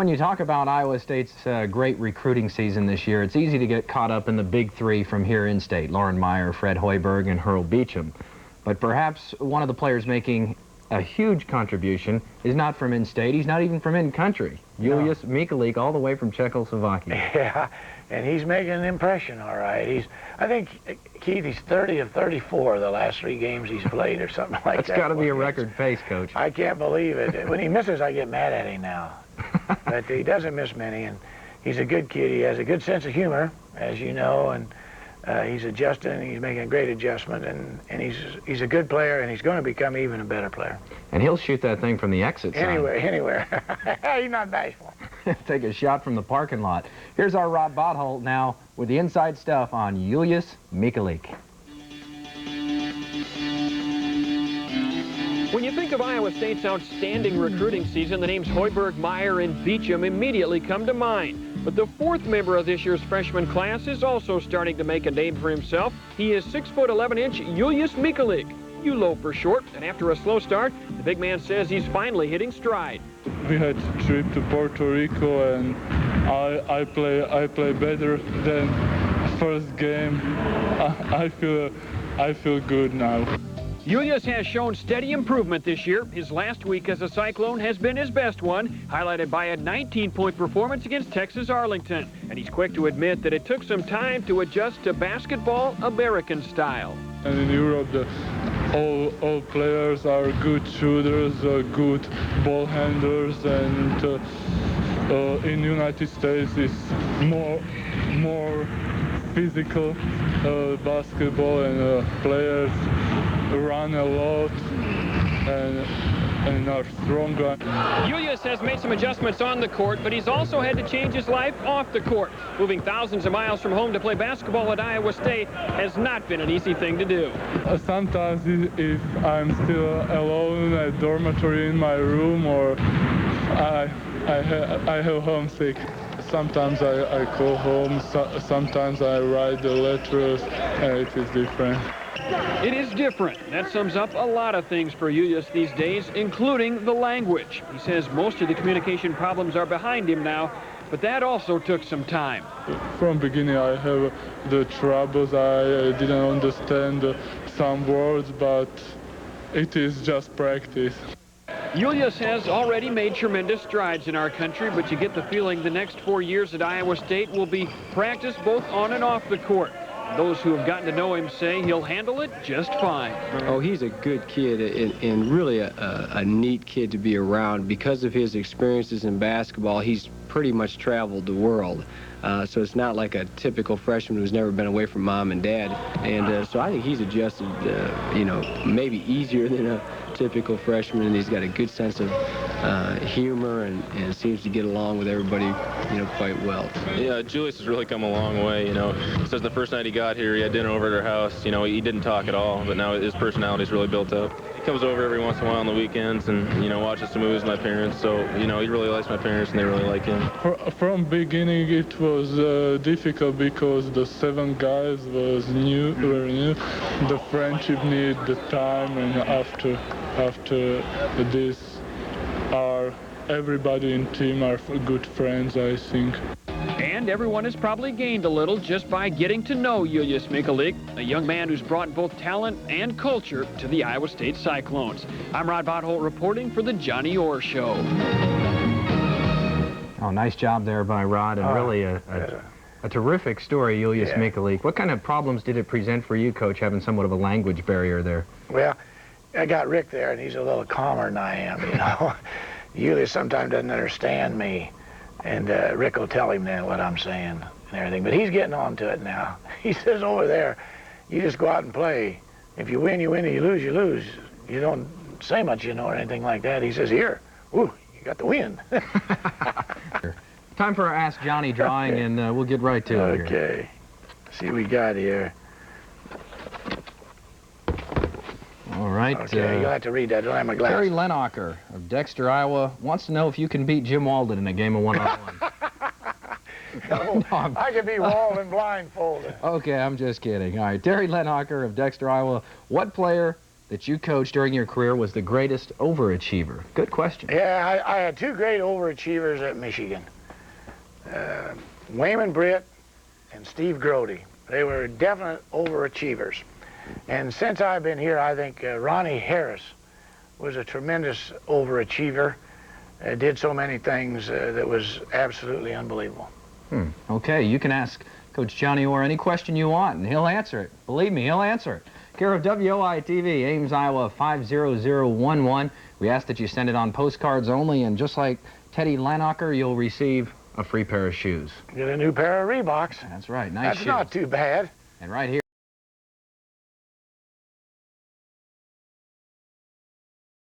When you talk about Iowa State's great recruiting season this year, it's easy to get caught up in the big three from here in-state, Lauren Meyer, Fred Hoiberg, and Hurl Beecham. But perhaps one of the players making a huge contribution is not from in-state. He's not even from in-country. Julius Michalik, all the way from Czechoslovakia. Yeah, and he's making an impression, all right. I think, Keith, he's 30 of 34 the last 3 games he's played or something like that. That's got to be a record pace, Coach. I can't believe it. When he misses, I get mad at him now. But he doesn't miss many, and he's a good kid. He has a good sense of humor, as you know, and he's adjusting. He's making a great adjustment, and he's a good player, and he's going to become even a better player. And he'll shoot that thing from the exit sign. Anywhere. He's not bashful. Take a shot from the parking lot. Here's our Rod Botholt now with the inside stuff on Julius Michalik. When you think of Iowa State's outstanding recruiting season, the names Hoiberg, Meyer, and Beecham immediately come to mind. But the 4th member of this year's freshman class is also starting to make a name for himself. He is 6'11" Julius Michalik, ULO for short, and after a slow start, the big man says he's finally hitting stride. We had a trip to Puerto Rico, and I play better than first game. I feel good now. Julius has shown steady improvement this year. His last week as a Cyclone has been his best one, highlighted by a 19-point performance against Texas Arlington. And he's quick to admit that it took some time to adjust to basketball American style. And in Europe, all players are good shooters, good ball handlers, and in the United States it's more physical basketball, and players run a lot and are stronger. Julius has made some adjustments on the court, but he's also had to change his life off the court. Moving thousands of miles from home to play basketball at Iowa State has not been an easy thing to do. Sometimes if I'm still alone at dormitory in my room, or I have homesick. Sometimes I call home, sometimes I write the letters, and it is different. It is different. That sums up a lot of things for Julius these days, including the language. He says most of the communication problems are behind him now, but that also took some time. From beginning I have the troubles. I didn't understand some words, but it is just practice. Julius has already made tremendous strides in our country, but you get the feeling the next 4 years at Iowa State will be practice both on and off the court. Those who have gotten to know him say he'll handle it just fine. Oh, he's a good kid and really a neat kid to be around. Because of his experiences in basketball, he's pretty much traveled the world. So it's not like a typical freshman who's never been away from mom and dad. And so I think he's adjusted, you know, maybe easier than a typical freshman, and he's got a good sense of humor and seems to get along with everybody, you know, quite well. Yeah, Julius has really come a long way, you know. Since the first night he got here, he had dinner over at our house. You know, he didn't talk at all, but now his personality's really built up. He comes over every once in a while on the weekends and, you know, watches some movies with my parents. So, you know, he really likes my parents and they really like him. From beginning it was difficult because the 7 guys was were new. The friendship needed the time, and after this, everybody in team are good friends, I think. And everyone has probably gained a little just by getting to know Julius Michalik, a young man who's brought both talent and culture to the Iowa State Cyclones. I'm Rod Botholt reporting for the Johnny Orr Show. Oh, nice job there by Rod, and really a terrific story, Julius Michalik. What kind of problems did it present for you, Coach, having somewhat of a language barrier there? Well, I got Rick there, and he's a little calmer than I am, you know. Julius sometimes doesn't understand me, and Rick will tell him then what I'm saying and everything. But he's getting on to it now. He says over there, you just go out and play. If you win, you win, and you lose, you lose. You don't say much, you know, or anything like that. He says, here, ooh, you got the win. Time for our Ask Johnny drawing, and we'll get right to it. Okay. See what we got here. All right. Okay, you'll have to read that. I don't have my glasses. Terry Lenacher of Dexter, Iowa, wants to know if you can beat Jim Walden in a game of one-on-one. No, I can be Walden blindfolded. Okay, I'm just kidding. All right, Terry Lenacher of Dexter, Iowa. What player that you coached during your career was the greatest overachiever? Good question. Yeah, I had two great overachievers at Michigan. Wayman Britt and Steve Grody. They were definite overachievers. And since I've been here, I think Ronnie Harris was a tremendous overachiever. Did so many things that was absolutely unbelievable. Okay, you can ask Coach Johnny Orr any question you want, and he'll answer it. Believe me, he'll answer it. Care of WOI-TV, Ames, Iowa 50011. We ask that you send it on postcards only, and just like Teddy Lanacher, you'll receive a free pair of shoes. Get a new pair of Reeboks. That's right, nice shoes. That's not too bad. And right here.